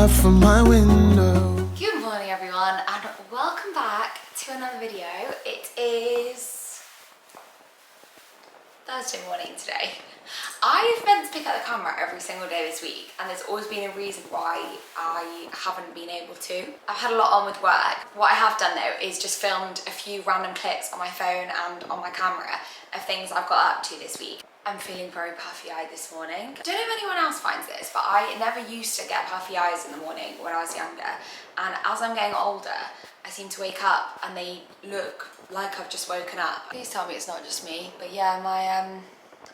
out from my window. Good morning everyone and welcome back to another video. It is Thursday morning today. I've meant to pick up the camera every single day this week and there's always been a reason why I haven't been able to. I've had a lot on with work. What I have done though is just filmed a few random clips on my phone and on my camera of things I've got up to this week. I'm feeling very puffy-eyed this morning. I don't know if anyone else finds this, but I never used to get puffy eyes in the morning when I was younger. And as I'm getting older, I seem to wake up and they look like I've just woken up. Please tell me it's not just me, but yeah, my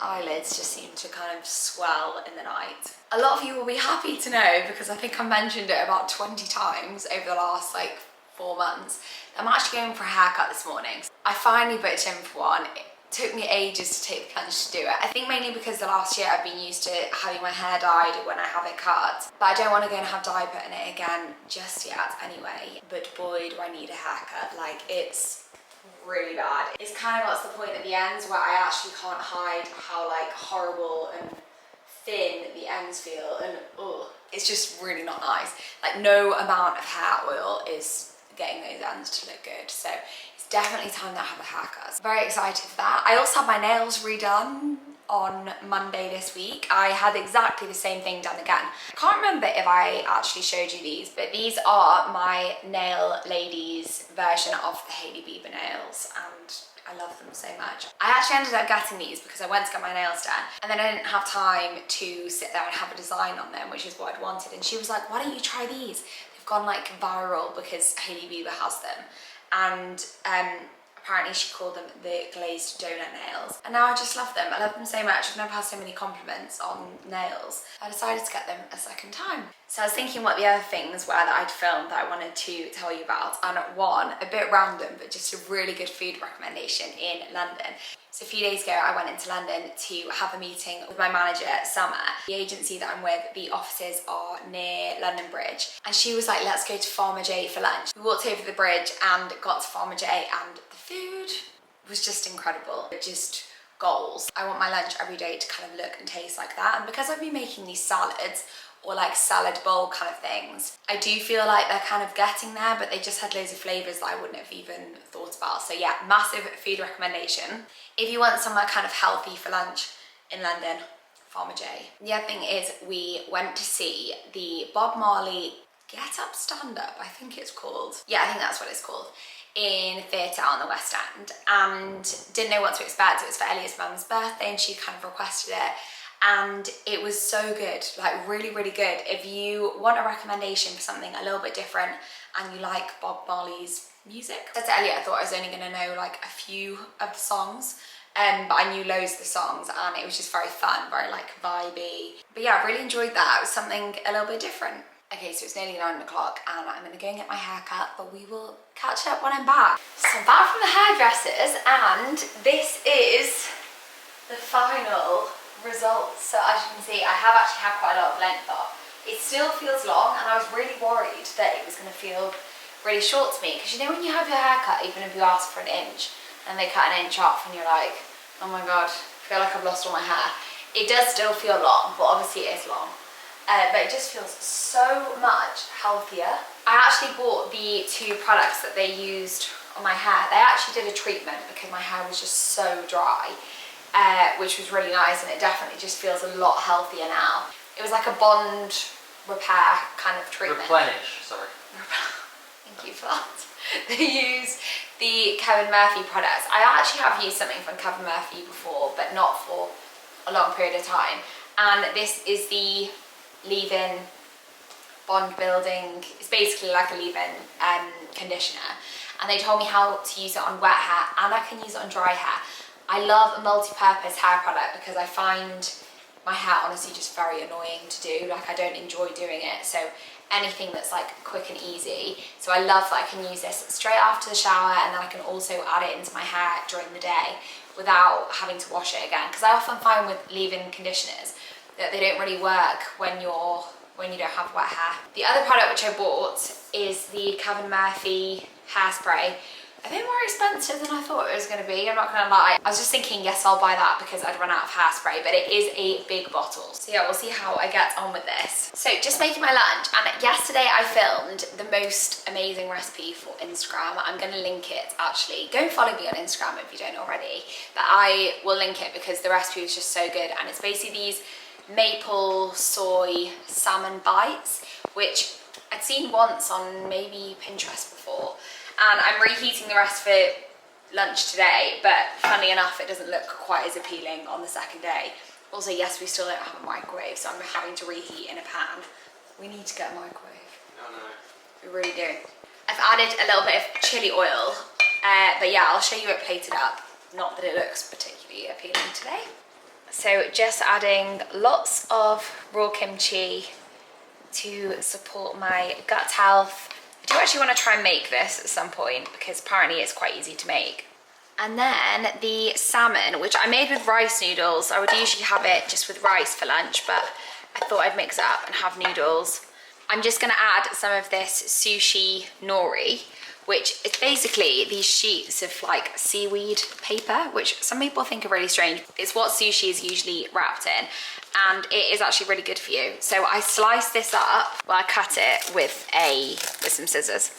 eyelids just seem to kind of swell in the night. A lot of you will be happy to know, because I think I mentioned it about 20 times over the last like 4 months. I'm actually going for a haircut this morning. I finally booked in for one. Took me ages to take the plunge to do it. I think mainly because the last year I've been used to having my hair dyed when I have it cut. But I don't want to go and have dye put in it again just yet anyway. But boy, do I need a haircut. Like, it's really bad. It's kind of got to the point at the ends where I actually can't hide how like horrible and thin the ends feel, and it's just really not nice. Like, no amount of hair oil is getting those ends to look good. So definitely time that I have a haircut. Very excited for that. I also had my nails redone on Monday this week. I had exactly the same thing done again. I can't remember if I actually showed you these, but these are my Nail Ladies version of the Hailey Bieber nails, and I love them so much. I actually ended up getting these because I went to get my nails done and then I didn't have time to sit there and have a design on them, which is what I'd wanted. And she was like, why don't you try these? They've gone like viral because Hailey Bieber has them. And apparently she called them the glazed donut nails. And now I just love them. I love them so much. I've never had so many compliments on nails. I decided to get them a second time. So I was thinking what the other things were that I'd filmed that I wanted to tell you about. And one, a bit random, but just a really good food recommendation in London. So a few days ago, I went into London to have a meeting with my manager, Summer. The agency that I'm with, the offices are near London Bridge. And she was like, let's go to Farmer J for lunch. We walked over the bridge and got to Farmer J, and the food was just incredible. Just goals. I want my lunch every day to kind of look and taste like that. And because I've been making these salads, or like salad bowl kind of things, I do feel like they're kind of getting there, but they just had loads of flavors that I wouldn't have even thought about. So yeah, massive food recommendation. If you want somewhere kind of healthy for lunch in London, Farmer J. The other thing is we went to see the Bob Marley Get Up Stand Up, I think it's called. Yeah, I think that's what it's called, in theatre on the West End, and didn't know what to expect. It was for Elliot's mum's birthday and she kind of requested it. And it was so good, like really, really good. If you want a recommendation for something a little bit different and you like Bob Marley's music. I said to Elliot, I thought I was only gonna know like a few of the songs, but I knew loads of the songs and it was just very fun, very like vibey. But yeah, I really enjoyed that. It was something a little bit different. Okay, so it's nearly 9 o'clock and I'm gonna go and get my hair cut, but we will catch up when I'm back. So I'm back from the hairdressers and this is the final results. So as you can see, I have actually had quite a lot of length off. It still feels long and I was really worried that it was going to feel really short to me, because you know when you have your hair cut, even if you ask for an inch and they cut an inch off and you're like, oh my god, I feel like I've lost all my hair. It does still feel long, but obviously it is long, but it just feels so much healthier. I actually bought the 2 products that they used on my hair. They actually did a treatment because my hair was just so dry, which was really nice, and it definitely just feels a lot healthier now. It was like a bond repair kind of treatment. Replenish, sorry. Thank you for that. They use the Kevin Murphy products. I actually have used something from Kevin Murphy before, but not for a long period of time. And this is the leave-in bond building. It's basically like a leave-in conditioner. And they told me how to use it on wet hair, and I can use it on dry hair. I love a multi-purpose hair product because I find my hair honestly just very annoying to do. Like, I don't enjoy doing it. So anything that's like quick and easy. So I love that I can use this straight after the shower, and then I can also add it into my hair during the day without having to wash it again. Because I often find with leave-in conditioners that they don't really work when you don't have wet hair. The other product which I bought is the Kevin Murphy Hairspray, a bit more expensive than I thought it was going to be, I'm not going to lie. I was just thinking, yes, I'll buy that because I'd run out of hairspray, but it is a big bottle. So yeah, we'll see how I get on with this. So just making my lunch, and yesterday I filmed the most amazing recipe for Instagram. I'm going to link it actually. Go and follow me on Instagram if you don't already, but I will link it because the recipe was just so good. And it's basically these maple soy salmon bites, which I'd seen once on maybe Pinterest before. And I'm reheating the rest for lunch today, but funnily enough, it doesn't look quite as appealing on the second day. Also, yes, we still don't have a microwave, so I'm having to reheat in a pan. We need to get a microwave. Oh no. We really do. I've added a little bit of chili oil, but yeah, I'll show you it plated up. Not that it looks particularly appealing today. So just adding lots of raw kimchi to support my gut health. I do actually want to try and make this at some point because apparently it's quite easy to make. And then the salmon, which I made with rice noodles. I would usually have it just with rice for lunch, but I thought I'd mix it up and have noodles. I'm just going to add some of this sushi nori, which is basically these sheets of like seaweed paper, which some people think are really strange. It's what sushi is usually wrapped in, and it is actually really good for you. So I slice this up, well, I cut it with some scissors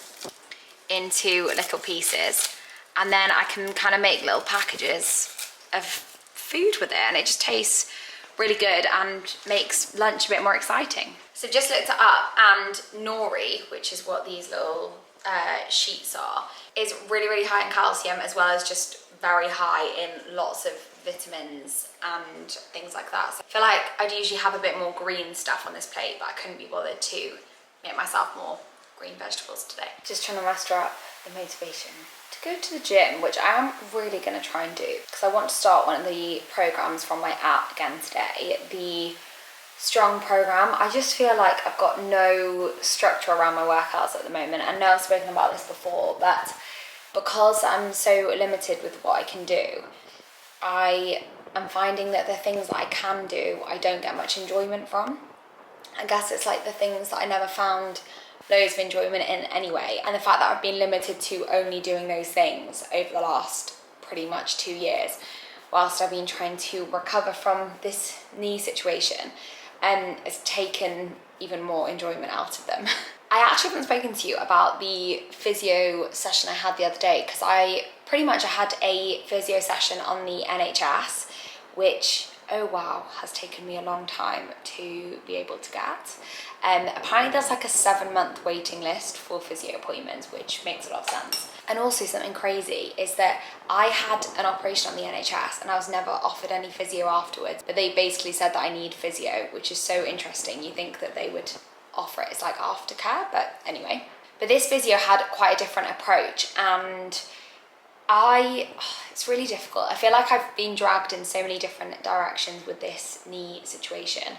into little pieces, and then I can kind of make little packages of food with it, and it just tastes really good and makes lunch a bit more exciting. So just looked it up, and nori, which is what these little sheets are, is really, really high in calcium, as well as just very high in lots of vitamins and things like that. So I feel like I'd usually have a bit more green stuff on this plate, but I couldn't be bothered to make myself more green vegetables today. Just trying to muster up the motivation to go to the gym, which I am really going to try and do because I want to start one of the programs from my app again today, the strong program. I just feel like I've got no structure around my workouts at the moment. I know I've spoken about this before, but because I'm so limited with what I can do, I am finding that the things that I can do, I don't get much enjoyment from. I guess it's like the things that I never found loads of enjoyment in anyway. And the fact that I've been limited to only doing those things over the last pretty much 2 years, whilst I've been trying to recover from this knee situation, it's taken even more enjoyment out of them. I actually haven't spoken to you about the physio session I had the other day, because I had a physio session on the NHS, which, oh wow, has taken me a long time to be able to get. Apparently there's like a 7-month waiting list for physio appointments, which makes a lot of sense. And also something crazy is that I had an operation on the NHS and I was never offered any physio afterwards, but they basically said that I need physio, which is so interesting. You think that they would offer it as like aftercare, but anyway. But this physio had quite a different approach, and it's really difficult. I feel like I've been dragged in so many different directions with this knee situation,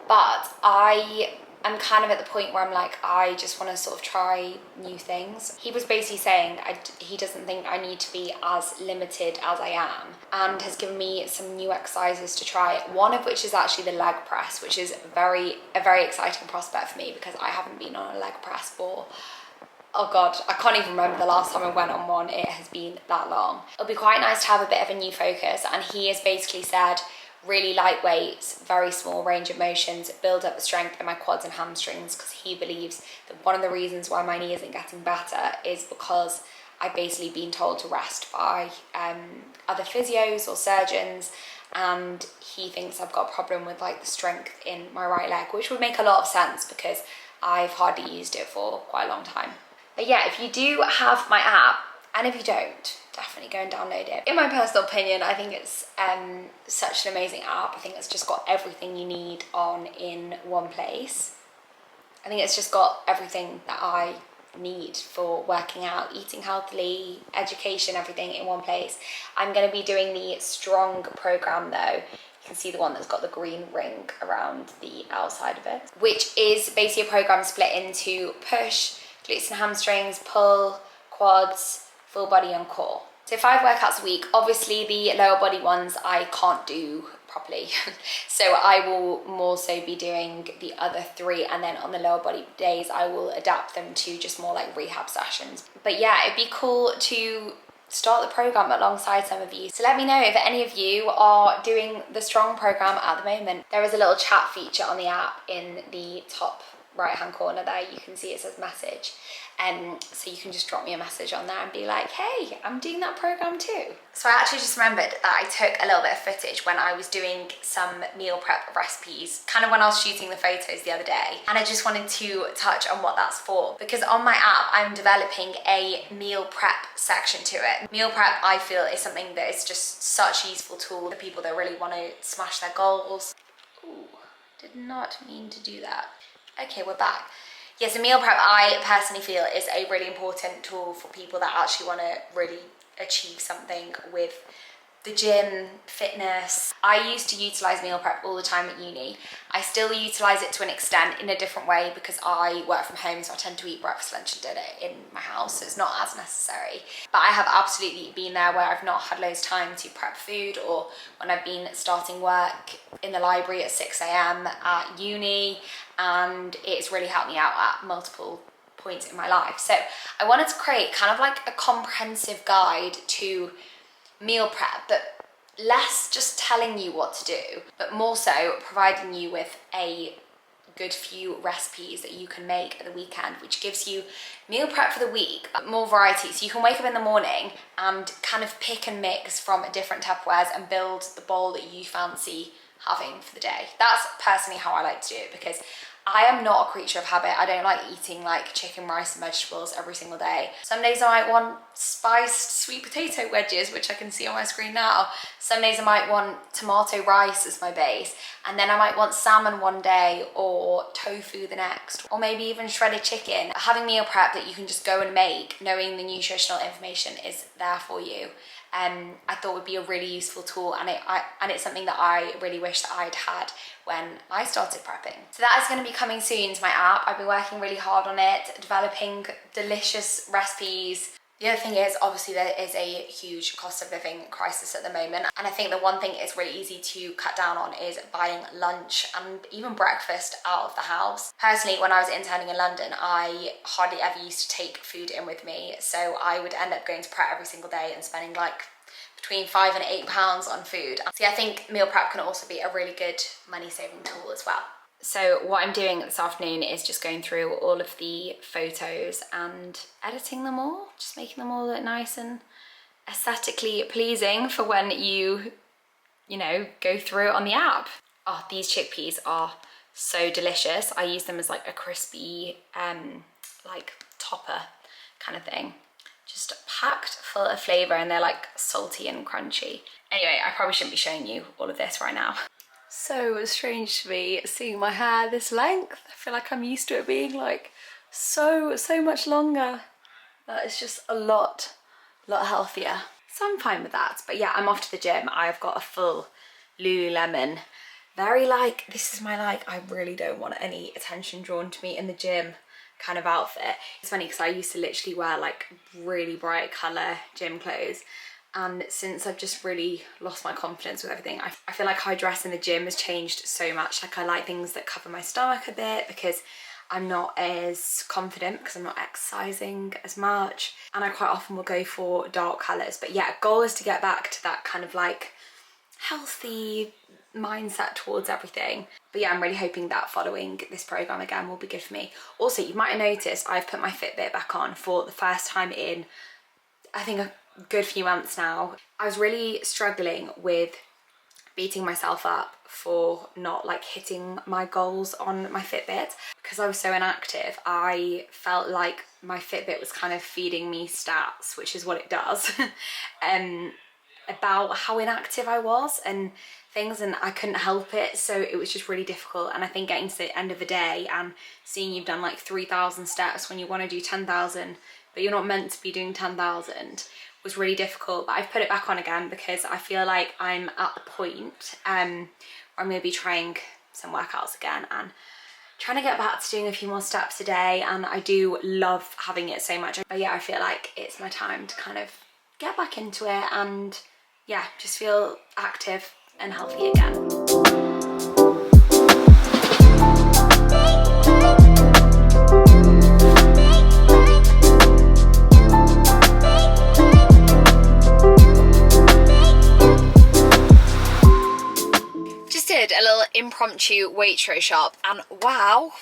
but I'm kind of at the point where I'm like, I just want to sort of try new things. He was basically saying he doesn't think I need to be as limited as I am, and has given me some new exercises to try, one of which is actually the leg press, which is a very exciting prospect for me because I haven't been on a leg press for, oh god, I can't even remember the last time I went on one. It has been that long. It'll be quite nice to have a bit of a new focus, and he has basically said really light weights, very small range of motions, build up the strength in my quads and hamstrings, because he believes that one of the reasons why my knee isn't getting better is because I've basically been told to rest by other physios or surgeons, and he thinks I've got a problem with like the strength in my right leg, which would make a lot of sense because I've hardly used it for quite a long time. But yeah, if you do have my app, and if you don't, definitely go and download it. In my personal opinion, I think it's such an amazing app. I think it's just got everything you need on in one place. I think it's just got everything that I need for working out, eating healthily, education, everything in one place. I'm going to be doing the strong program though. You can see the one that's got the green ring around the outside of it, which is basically a program split into push, glutes and hamstrings, pull, quads, full body and core. So 5 workouts a week. Obviously the lower body ones I can't do properly. So I will more so be doing the other 3, and then on the lower body days I will adapt them to just more like rehab sessions. But yeah, it'd be cool to start the program alongside some of you. So let me know if any of you are doing the strong program at the moment. There is a little chat feature on the app in the top right hand corner there. You can see it says message, so you can just drop me a message on there and be like, hey, I'm doing that program too. So I actually just remembered that I took a little bit of footage when I was doing some meal prep recipes, kind of when I was shooting the photos the other day, and I just wanted to touch on what that's for, because on my app I'm developing a meal prep section to it. Meal prep, I feel, is something that is just such a useful tool for people that really want to smash their goals. Ooh, did not mean to do that. Okay, we're back. Yes, a meal prep, I personally feel, is a really important tool for people that actually want to really achieve something with the gym, fitness. I used to utilise meal prep all the time at uni. I still utilise it to an extent in a different way because I work from home, so I tend to eat breakfast, lunch and dinner in my house, so it's not as necessary. But I have absolutely been there where I've not had loads of time to prep food, or when I've been starting work in the library at 6 a.m. at uni, and it's really helped me out at multiple points in my life. So I wanted to create kind of like a comprehensive guide to meal prep, but less just telling you what to do, but more so providing you with a good few recipes that you can make at the weekend, which gives you meal prep for the week, but more variety. So you can wake up in the morning and kind of pick and mix from different Tupperwares and build the bowl that you fancy having for the day. That's personally how I like to do it, because I am not a creature of habit. I don't like eating like chicken, rice and vegetables every single day. Some days I might want spiced sweet potato wedges, which I can see on my screen now. Some days I might want tomato rice as my base, and then I might want salmon one day or tofu the next, or maybe even shredded chicken. Having meal prep that you can just go and make, knowing the nutritional information is there for you, I thought would be a really useful tool, and it's something that I really wish that I'd had when I started prepping. So that is going to be coming soon to my app. I've been working really hard on it, developing delicious recipes. The other thing is, obviously, there is a huge cost of living crisis at the moment, and I think the one thing it's really easy to cut down on is buying lunch and even breakfast out of the house. Personally, when I was interning in London, I hardly ever used to take food in with me, so I would end up going to Pret every single day and spending like between £5 and £8 on food. So I think meal prep can also be a really good money saving tool as well. So what I'm doing this afternoon is just going through all of the photos and editing them all, just making them all look nice and aesthetically pleasing for when you know, go through it on the app. Oh, these chickpeas are so delicious. I use them as like a crispy, like topper kind of thing. Just packed full of flavour, and they're like salty and crunchy. Anyway, I probably shouldn't be showing you all of this right now. So strange to me seeing my hair this length. I feel like I'm used to it being like so much longer. That is just a lot healthier. So I'm fine with that. But yeah, I'm off to the gym. I've got a full Lululemon. Very like, this is my like, I really don't want any attention drawn to me in the gym kind of outfit. It's funny because I used to literally wear like really bright colour gym clothes, and since I've just really lost my confidence with everything, I feel like how I dress in the gym has changed so much. Like I like things that cover my stomach a bit because I'm not as confident because I'm not exercising as much, and I quite often will go for dark colours. But yeah, goal is to get back to that kind of like healthy mindset towards everything. But yeah, I'm really hoping that following this program again will be good for me. Also, you might have noticed I've put my Fitbit back on for the first time in I think a good few months now. I was really struggling with beating myself up for not like hitting my goals on my Fitbit because I was so inactive. I felt like my Fitbit was kind of feeding me stats, which is what it does, about how inactive I was and things, and I couldn't help it. So it was just really difficult. And I think getting to the end of the day and seeing you've done like 3,000 steps when you want to do 10,000, but you're not meant to be doing 10,000, was really difficult. But I've put it back on again because I feel like I'm at the point where I'm going to be trying some workouts again and trying to get back to doing a few more steps a day. And I do love having it so much. But yeah, I feel like it's my time to kind of get back into it and yeah, just feel active and healthy again. Just did a little impromptu Waitrose shop, and wow,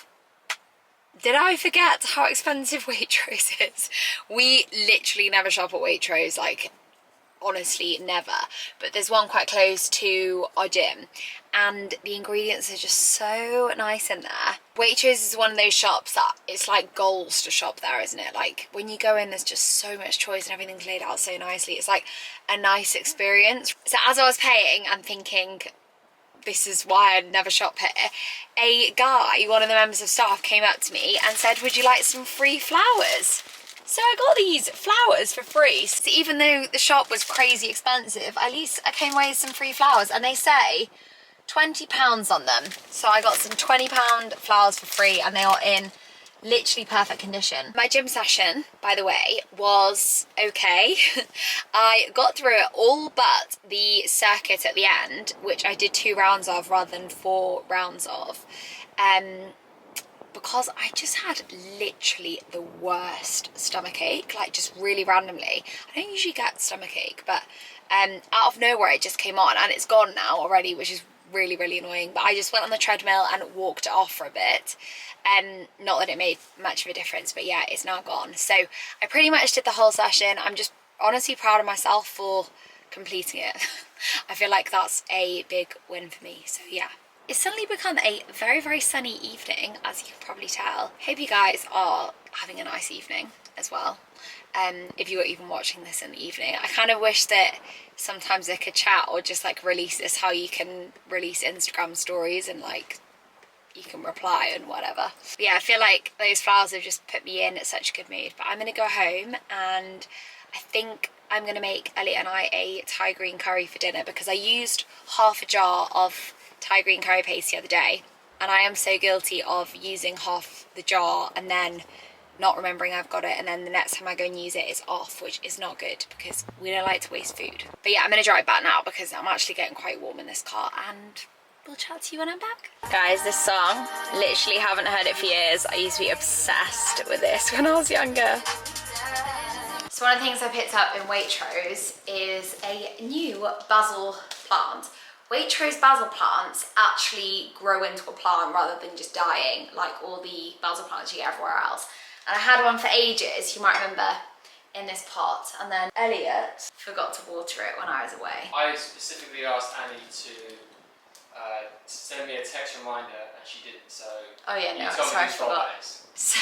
did I forget how expensive Waitrose is? We literally never shop at Waitrose, like honestly never, but there's one quite close to our gym and the ingredients are just so nice in there. Waitrose is one of those shops that it's like goals to shop there, isn't it? Like when you go in, there's just so much choice and everything's laid out so nicely. It's like a nice experience. So as I was paying, I'm thinking, this is why I'd never shop here. A guy, one of the members of staff, came up to me and said, would you like some free flowers? So I got these flowers for free. So even though the shop was crazy expensive, at least I came away with some free flowers, and they say £20 on them. So I got some £20 flowers for free, and they are in literally perfect condition. My gym session, by the way, was okay. I got through it all but the circuit at the end, which I did 2 rounds of rather than 4 rounds of. Because I just had literally the worst stomach ache, like just really randomly. I don't usually get stomach ache, but out of nowhere it just came on, and it's gone now already, which is really, really annoying. But I just went on the treadmill and walked it off for a bit. Not that it made much of a difference, but yeah, it's now gone. So I pretty much did the whole session. I'm just honestly proud of myself for completing it. I feel like that's a big win for me, so yeah. It's suddenly become a very, very sunny evening, as you can probably tell. Hope you guys are having a nice evening as well. If you were even watching this in the evening. I kind of wish that sometimes I could chat or just like release this, how you can release Instagram stories and like you can reply and whatever. But yeah, I feel like those flowers have just put me in such a good mood. But I'm going to go home, and I think I'm going to make Elliot and I a Thai green curry for dinner, because I used half a jar of Thai green curry paste the other day, and I am so guilty of using half the jar and then not remembering I've got it, and then the next time I go and use it, it's off, which is not good because we don't like to waste food. But yeah, I'm gonna drive back now because I'm actually getting quite warm in this car, and we'll chat to you when I'm back. Guys, this song, literally haven't heard it for years. I used to be obsessed with this when I was younger. So one of the things I picked up in Waitrose is a new basil plant. Waitrose basil plants actually grow into a plant rather than just dying like all the basil plants you get everywhere else. And I had one for ages, you might remember, in this pot, and then Elliot forgot to water it when I was away. I specifically asked Annie to send me a text reminder, and she didn't, so oh yeah, no, sorry, I forgot. So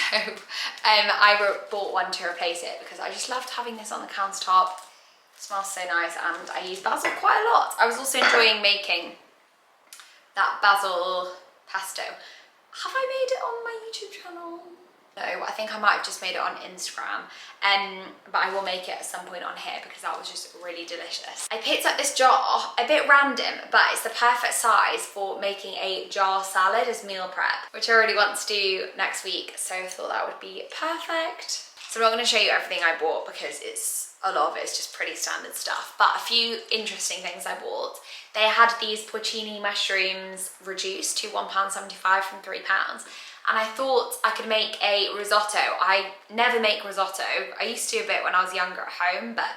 I bought one to replace it because I just loved having this on the countertop. It smells so nice, and I use basil quite a lot. I was also enjoying making that basil pesto. Have I made it on my YouTube channel? No, I think I might have just made it on Instagram, but I will make it at some point on here because that was just really delicious. I picked up this jar, a bit random, but it's the perfect size for making a jar salad as meal prep, which I really want to do next week, so I thought that would be perfect. So I'm not going to show you everything I bought because a lot of it is just pretty standard stuff, but a few interesting things I bought. They had these porcini mushrooms reduced to £1.75 from £3. And I thought I could make a risotto. I never make risotto. I used to a bit when I was younger at home, but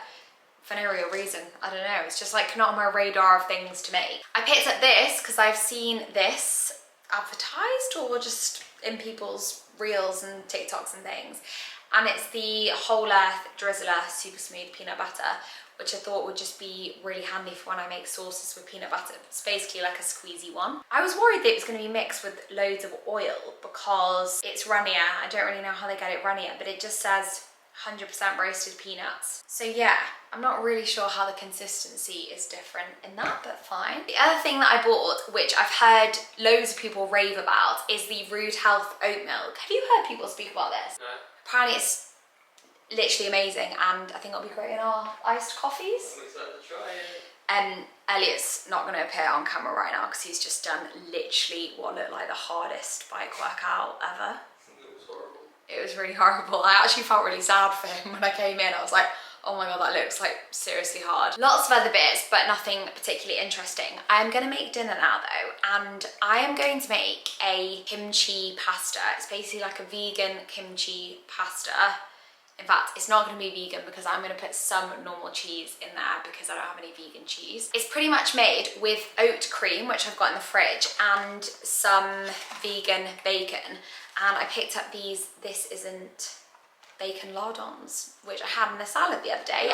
for no real reason. I don't know. It's just like not on my radar of things to make. I picked up this because I've seen this advertised or just in people's reels and TikToks and things. And it's the Whole Earth Drizzler Super Smooth Peanut Butter, which I thought would just be really handy for when I make sauces with peanut butter. It's basically like a squeezy one. I was worried that it was going to be mixed with loads of oil because it's runnier. I don't really know how they get it runnier, but it just says 100% roasted peanuts. So yeah, I'm not really sure how the consistency is different in that, but fine. The other thing that I bought, which I've heard loads of people rave about, is the Rude Health oat milk. Have you heard people speak about this? No. Apparently it's literally amazing, and I think it'll be great in our iced coffees. I'm excited to try it. Elliot's not going to appear on camera right now because he's just done literally what looked like the hardest bike workout ever. It was horrible. It was really horrible. I actually felt really sad for him when I came in. I was like, Oh my god, that looks like seriously hard. Lots of other bits, but nothing particularly interesting. I'm gonna make dinner now though, and I am going to make a kimchi pasta. It's basically like a vegan kimchi pasta. In fact, it's not going to be vegan because I'm going to put some normal cheese in there because I don't have any vegan cheese. It's pretty much made with oat cream, which I've got in the fridge, and some vegan bacon. And I picked up these This Isn't bacon lardons, which I had in the salad the other day.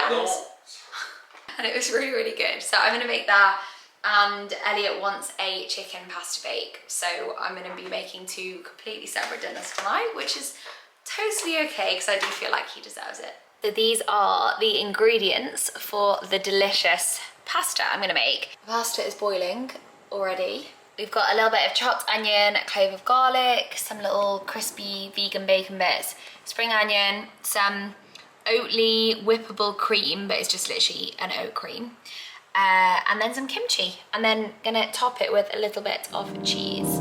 And it was really, really good. So I'm going to make that. And Elliot wants a chicken pasta bake. So I'm going to be making 2 completely separate dinners tonight, which is totally okay because I do feel like he deserves it. So these are the ingredients for the delicious pasta I'm gonna make. The pasta is boiling already. We've got a little bit of chopped onion, a clove of garlic, some little crispy vegan bacon bits, spring onion, some Oatly whippable cream, but it's just literally an oat cream, and then some kimchi, and then gonna top it with a little bit of cheese.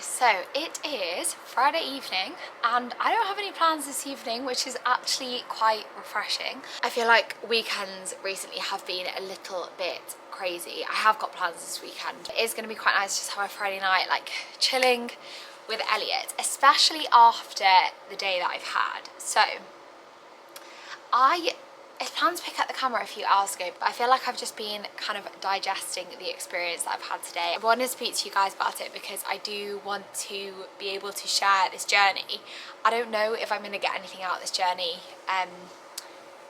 So it is Friday evening and I don't have any plans this evening, which is actually quite refreshing. I feel like weekends recently have been a little bit crazy. I have got plans this weekend. It is going to be quite nice just to have a Friday night like chilling with Elliot, especially after the day that I've had. So I planned to pick up the camera a few hours ago, but I feel like I've just been kind of digesting the experience that I've had today. I wanted to speak to you guys about it because I do want to be able to share this journey. I don't know if I'm going to get anything out of this journey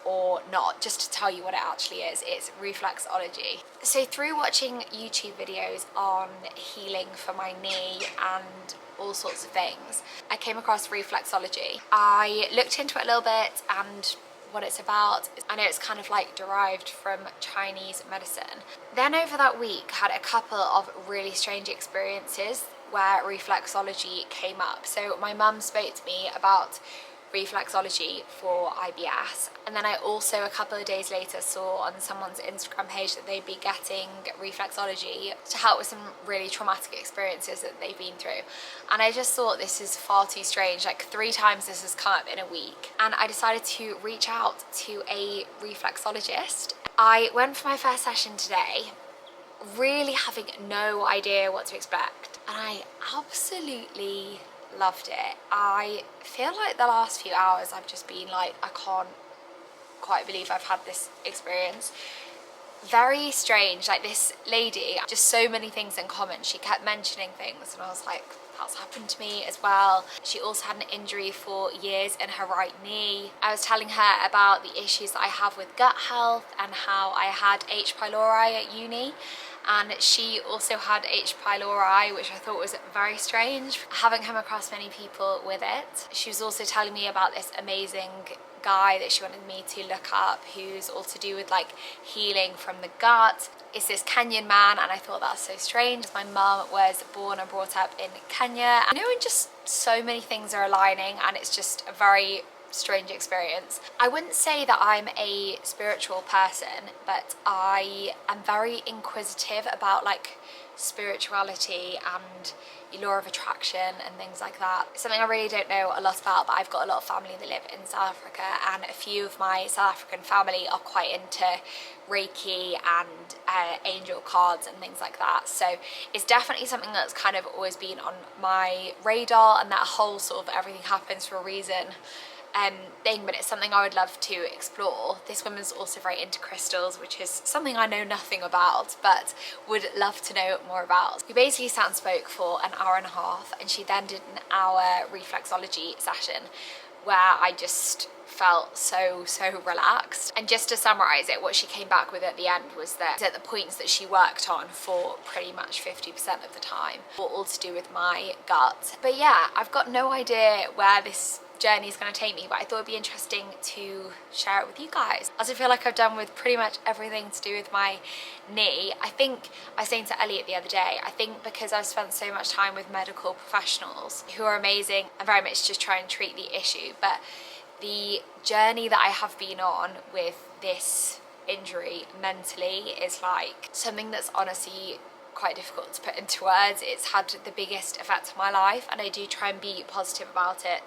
or not. Just to tell you what it actually is, it's reflexology. So through watching YouTube videos on healing for my knee and all sorts of things, I came across reflexology. I looked into it a little bit and what it's about. I know it's kind of like derived from Chinese medicine. Then over that week had a couple of really strange experiences where reflexology came up. So my mum spoke to me about reflexology for IBS, and then I also a couple of days later saw on someone's Instagram page that they'd be getting reflexology to help with some really traumatic experiences that they've been through. And I just thought this is far too strange. Like 3 times this has come up in a week, and I decided to reach out to a reflexologist. I went for my first session today, really having no idea what to expect, and I absolutely loved it. I feel like the last few hours I've just been like, I can't quite believe I've had this experience. Very strange. Like this lady, just so many things in common. She kept mentioning things and I was like, that's happened to me as well. She also had an injury for years in her right knee. I was telling her about the issues that I have with gut health and how I had H. pylori at uni, and she also had H. pylori, which I thought was very strange. I haven't come across many people with it. She was also telling me about this amazing guy that she wanted me to look up, who's all to do with like healing from the gut. It's this Kenyan man, and I thought that's so strange. My mum was born and brought up in Kenya. You know, and just so many things are aligning, and it's just a very strange experience. I wouldn't say that I'm a spiritual person, but I am very inquisitive about like spirituality and law of attraction and things like that. Something I really don't know a lot about, but I've got a lot of family that live in South Africa, and a few of my South African family are quite into Reiki and angel cards and things like that. So it's definitely something that's kind of always been on my radar, and that whole sort of everything happens for a reason thing, but it's something I would love to explore. This woman's also very into crystals, which is something I know nothing about, but would love to know more about. We basically sat and spoke for an hour and a half, and she then did an hour reflexology session where I just felt so relaxed. And just to summarize it, what she came back with at the end was that the points that she worked on for pretty much 50% of the time were all to do with my gut. But yeah, I've got no idea where this journey is going to take me, but I thought it'd be interesting to share it with you guys. As I feel like I've done with pretty much everything to do with my knee. I think I was saying to Elliot the other day, I think because I've spent so much time with medical professionals who are amazing and very much just try and treat the issue, but the journey that I have been on with this injury mentally is like something that's honestly quite difficult to put into words. It's had the biggest effect on my life, and I do try and be positive about it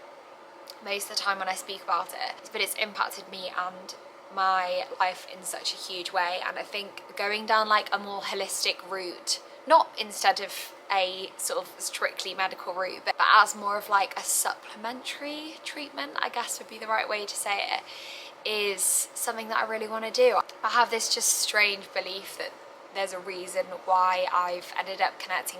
most of the time when I speak about it, but it's impacted me and my life in such a huge way. And I think going down like a more holistic route, not instead of a sort of strictly medical route, but as more of like a supplementary treatment, I guess would be the right way to say it, is something that I really want to do. I have this just strange belief that there's a reason why I've ended up connecting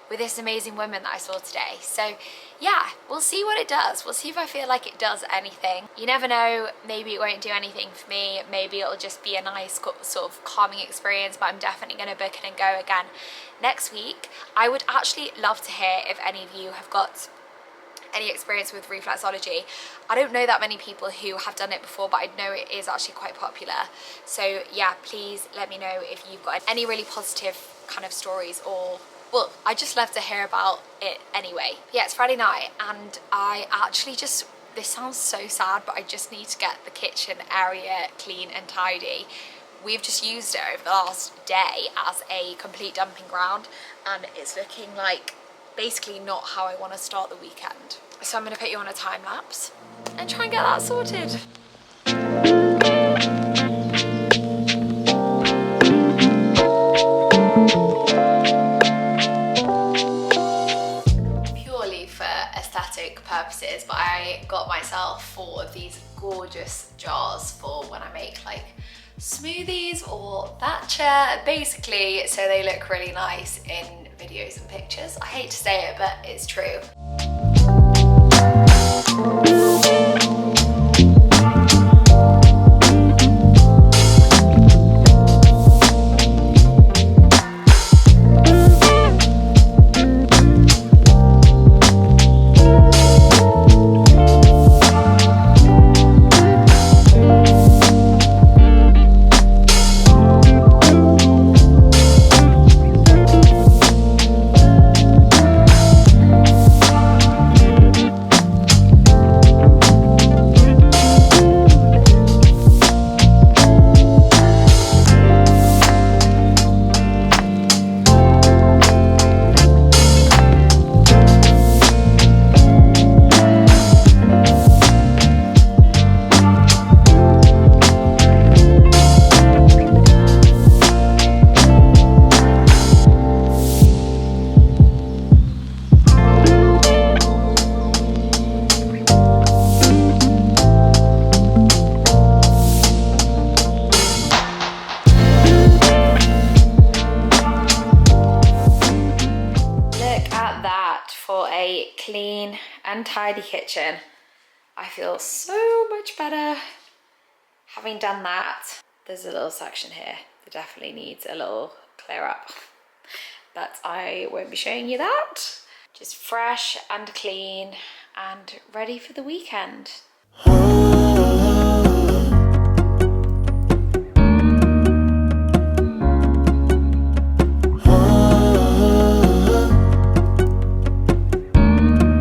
with this amazing woman that I saw today. So yeah, we'll see what it does. We'll see if I feel like it does anything. You never know, maybe it won't do anything for me. Maybe it'll just be a nice sort of calming experience, but I'm definitely going to book it and go again next week. I would actually love to hear if any of you have got any experience with reflexology. I don't know that many people who have done it before, but I know it is actually quite popular. So yeah, please let me know if you've got any really positive kind of stories, or well, I just love to hear about it anyway. Yeah, it's Friday night, and I actually just, this sounds so sad, but I just need to get the kitchen area clean and tidy. We've just used it over the last day as a complete dumping ground, and it's looking like basically not how I want to start the weekend. So I'm going to put you on a time lapse and try and get that sorted. Purposes, but I got myself 4 of these gorgeous jars for when I make like smoothies or thatcha, basically, so they look really nice in videos and pictures. I hate to say it, but it's true. Clean and tidy kitchen. I feel so much better having done that. There's a little section here that definitely needs a little clear up, but I won't be showing you that. Just fresh and clean and ready for the weekend.